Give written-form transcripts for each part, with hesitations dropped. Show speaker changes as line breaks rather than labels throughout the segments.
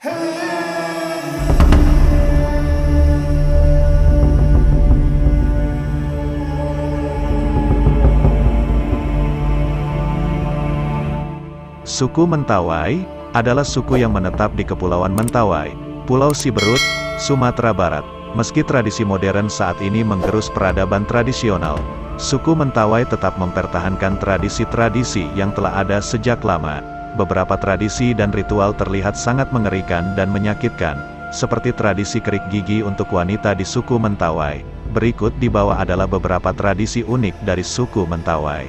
Suku Mentawai adalah suku yang menetap di Kepulauan Mentawai, Pulau Siberut, Sumatera Barat. Meski tradisi modern saat ini menggerus peradaban tradisional, suku Mentawai tetap mempertahankan tradisi-tradisi yang telah ada sejak lama. Beberapa tradisi dan ritual terlihat sangat mengerikan dan menyakitkan, seperti tradisi kerik gigi untuk wanita di suku Mentawai. Berikut di bawah adalah beberapa tradisi unik dari suku Mentawai.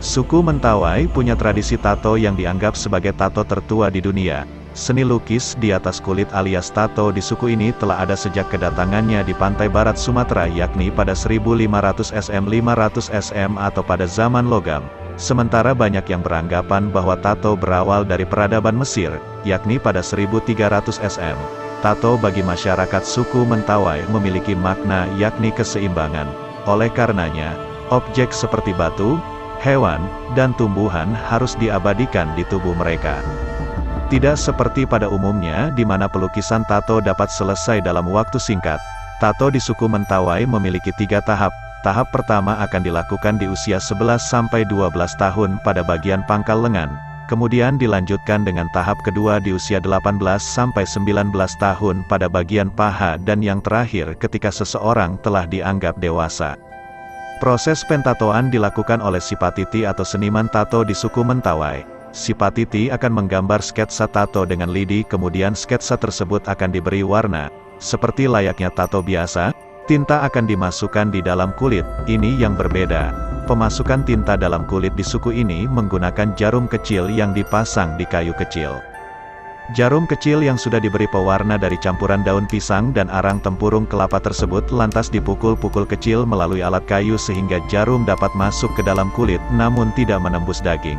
Suku Mentawai punya tradisi tato yang dianggap sebagai tato tertua di dunia. Seni lukis di atas kulit alias tato di suku ini telah ada sejak kedatangannya di pantai barat Sumatera, yakni pada 1500 SM 500 SM atau pada zaman logam. Sementara banyak yang beranggapan bahwa tato berawal dari peradaban Mesir, yakni pada 1300 SM. Tato bagi masyarakat suku Mentawai memiliki makna yakni keseimbangan. Oleh karenanya, objek seperti batu, hewan, dan tumbuhan harus diabadikan di tubuh mereka. Tidak seperti pada umumnya di mana pelukisan tato dapat selesai dalam waktu singkat. Tato di suku Mentawai memiliki 3 tahap. Tahap pertama akan dilakukan di usia 11-12 tahun pada bagian pangkal lengan. Kemudian dilanjutkan dengan tahap kedua di usia 18-19 tahun pada bagian paha, dan yang terakhir ketika seseorang telah dianggap dewasa. Proses pentatoan dilakukan oleh si patiti atau seniman tato di suku Mentawai. Si patiti akan menggambar sketsa tato dengan lidi, kemudian sketsa tersebut akan diberi warna. Seperti layaknya tato biasa, tinta akan dimasukkan di dalam kulit. Ini yang berbeda. Pemasukan tinta dalam kulit di suku ini menggunakan jarum kecil yang dipasang di kayu kecil. Jarum kecil yang sudah diberi pewarna dari campuran daun pisang dan arang tempurung kelapa tersebut lantas dipukul-pukul kecil melalui alat kayu sehingga jarum dapat masuk ke dalam kulit namun tidak menembus daging.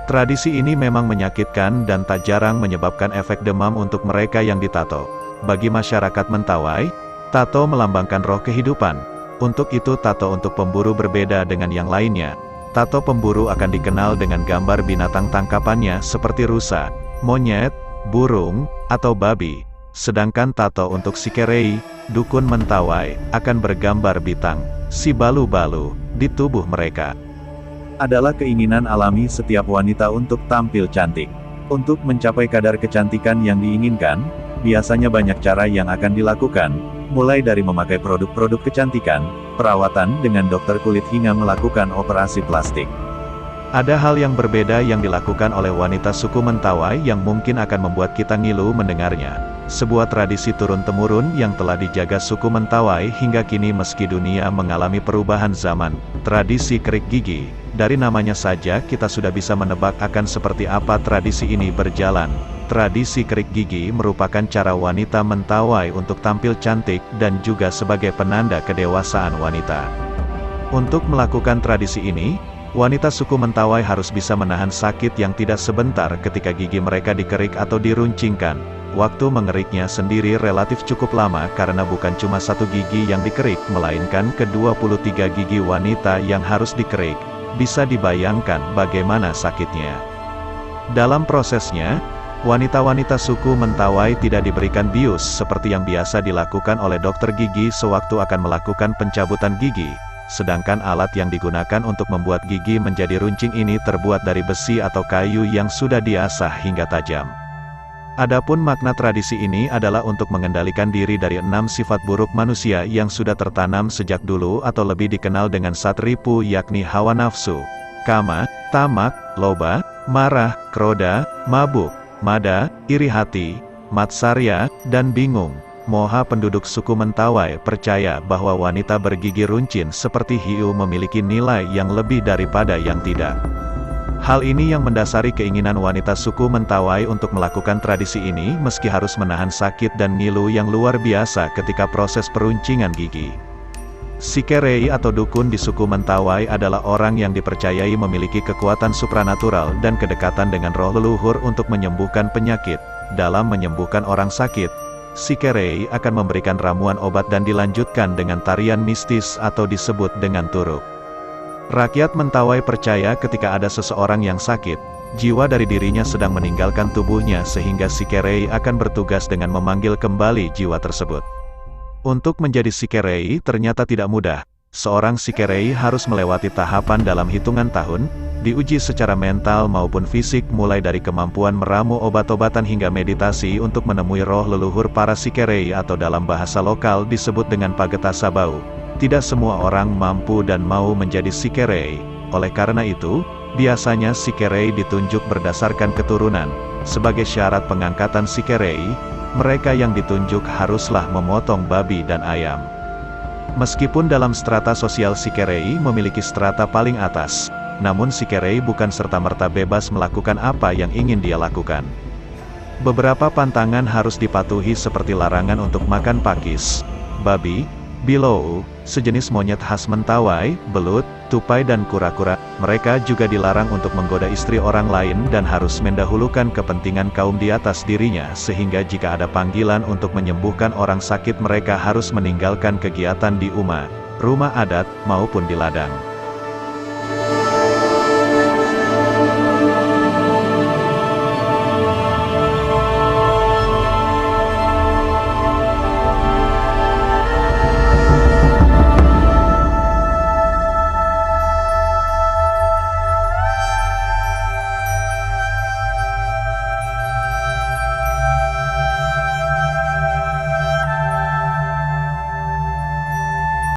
Tradisi ini memang menyakitkan dan tak jarang menyebabkan efek demam untuk mereka yang ditato. Bagi masyarakat Mentawai, tato melambangkan roh kehidupan. Untuk itu tato untuk pemburu berbeda dengan yang lainnya. Tato pemburu akan dikenal dengan gambar binatang tangkapannya seperti rusa, monyet, burung, atau babi. Sedangkan tato untuk si kerei, dukun Mentawai, akan bergambar bitang, si balu-balu, di tubuh mereka. Adalah keinginan alami setiap wanita untuk tampil cantik. Untuk mencapai kadar kecantikan yang diinginkan, biasanya banyak cara yang akan dilakukan, mulai dari memakai produk-produk kecantikan, perawatan dengan dokter kulit hingga melakukan operasi plastik. Ada hal yang berbeda yang dilakukan oleh wanita suku Mentawai yang mungkin akan membuat kita ngilu mendengarnya. Sebuah tradisi turun-temurun yang telah dijaga suku Mentawai hingga kini meski dunia mengalami perubahan zaman. Tradisi kerik gigi. Dari namanya saja kita sudah bisa menebak akan seperti apa tradisi ini berjalan. Tradisi kerik gigi merupakan cara wanita Mentawai untuk tampil cantik dan juga sebagai penanda kedewasaan wanita. Untuk melakukan tradisi ini, wanita suku Mentawai harus bisa menahan sakit yang tidak sebentar ketika gigi mereka dikerik atau diruncingkan. Waktu mengeriknya sendiri relatif cukup lama karena bukan cuma 1 gigi yang dikerik, melainkan ke-23 gigi wanita yang harus dikerik. Bisa dibayangkan bagaimana sakitnya. Dalam prosesnya, wanita-wanita suku Mentawai tidak diberikan bius seperti yang biasa dilakukan oleh dokter gigi sewaktu akan melakukan pencabutan gigi. Sedangkan alat yang digunakan untuk membuat gigi menjadi runcing ini terbuat dari besi atau kayu yang sudah diasah hingga tajam. Adapun makna tradisi ini adalah untuk mengendalikan diri dari 6 sifat buruk manusia yang sudah tertanam sejak dulu atau lebih dikenal dengan satripu, yakni hawa nafsu, kama, tamak, loba, marah, kroda, mabuk, mada, iri hati, matsarya, dan bingung. Moha penduduk suku Mentawai percaya bahwa wanita bergigi runcin seperti hiu memiliki nilai yang lebih daripada yang tidak. Hal ini yang mendasari keinginan wanita suku Mentawai untuk melakukan tradisi ini meski harus menahan sakit dan ngilu yang luar biasa ketika proses peruncingan gigi. Si kerei atau dukun di suku Mentawai adalah orang yang dipercayai memiliki kekuatan supranatural dan kedekatan dengan roh leluhur untuk menyembuhkan penyakit. Dalam menyembuhkan orang sakit, si kerei akan memberikan ramuan obat dan dilanjutkan dengan tarian mistis atau disebut dengan turuk. Rakyat Mentawai percaya ketika ada seseorang yang sakit, jiwa dari dirinya sedang meninggalkan tubuhnya sehingga Sikerei akan bertugas dengan memanggil kembali jiwa tersebut. Untuk menjadi Sikerei ternyata tidak mudah. Seorang Sikerei harus melewati tahapan dalam hitungan tahun, diuji secara mental maupun fisik mulai dari kemampuan meramu obat-obatan hingga meditasi untuk menemui roh leluhur para Sikerei atau dalam bahasa lokal disebut dengan Pageta Sabau. Tidak semua orang mampu dan mau menjadi Sikerei. Oleh karena itu, biasanya Sikerei ditunjuk berdasarkan keturunan. Sebagai syarat pengangkatan Sikerei, mereka yang ditunjuk haruslah memotong babi dan ayam. Meskipun dalam strata sosial Sikerei memiliki strata paling atas, namun Sikerei bukan serta-merta bebas melakukan apa yang ingin dia lakukan. Beberapa pantangan harus dipatuhi seperti larangan untuk makan pakis, babi, bilou, sejenis monyet khas Mentawai, belut, tupai dan kura-kura. Mereka juga dilarang untuk menggoda istri orang lain dan harus mendahulukan kepentingan kaum di atas dirinya sehingga jika ada panggilan untuk menyembuhkan orang sakit mereka harus meninggalkan kegiatan di rumah adat, maupun di ladang.